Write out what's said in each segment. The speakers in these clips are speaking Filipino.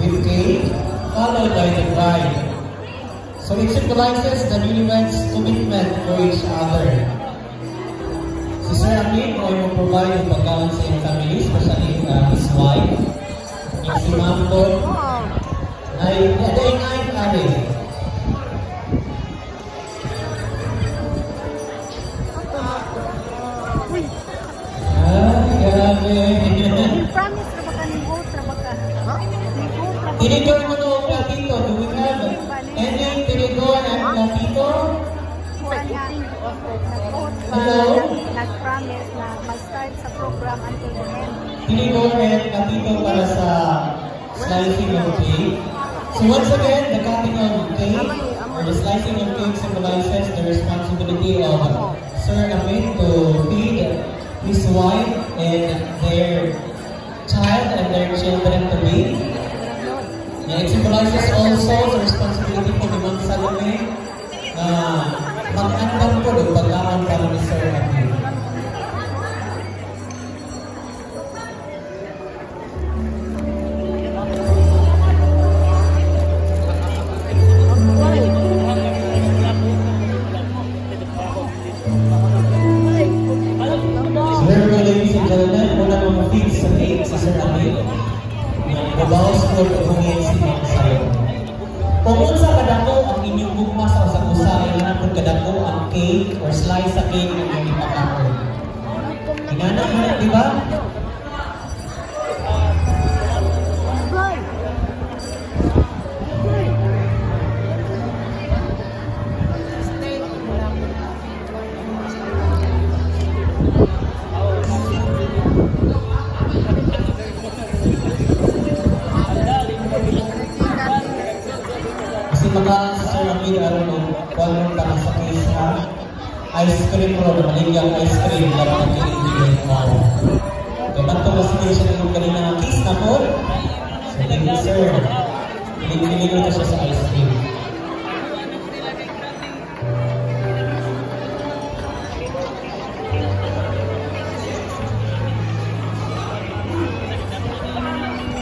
with cake, followed by the bride. So it symbolizes the newlyweds' commitment for each other. Si Sir Amin ay mag-provide ng pagkaon sa iyong family, especially his wife. Yung si Ma'am ko ay nadaingay kami. Promise na baka ni vote na baka. Tinidor mo to ang platito. Do we have any tinidor at platito? Hello? Nag-promise na mag-start sa program until the end. Tinidor at platito para sa slicing of cake. So once again, the cutting of cake or the slicing of cake symbolizes the responsibility of Sir Amin to feed his wife and their child and their children to be. And it symbolizes also the responsibility for the Ma'am Salome mag-andam po ng pagkaon para ni Sir Amin. Babaos ko pagmungin si Ma'am Salome. Kung sa kadako ang inyong bukmas o sa kusa, ilan po kadako ang cake or slice sa cake ng inyong ipakakon. Inanap mo, di ba? Mga Sir Amin aron mo kung para sa case ha, ice cream ro, malingang ice cream lang ang kailangan mo. Kaya bato kasi siya ng kanina case na po. So thank you sir. Pinipilig ko siya sa ice cream.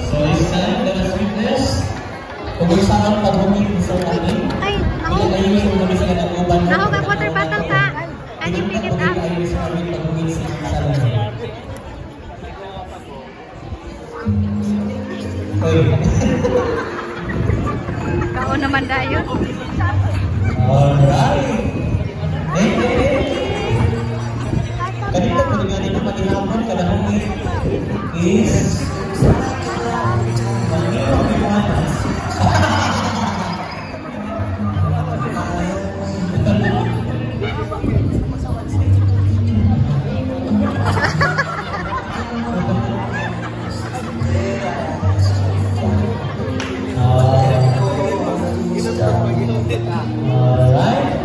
So this time, let us witness. Kung saan pag-humit ni Sir Amin, ilagay mo kami sila ng uban. Naho ka water bottle ka. Can you pick it up? Ilagay mo Sir Amin pag-humit si Salome. Uy. Kao naman dayon. Alright. Kanina po nga din naman inahapon kada humit is alright.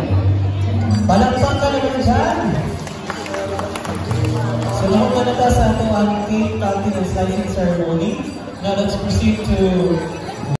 Palakpak ka naman dyan. So lahok na nata sa ito ang cake cutting and slicing ceremony. Now let's proceed to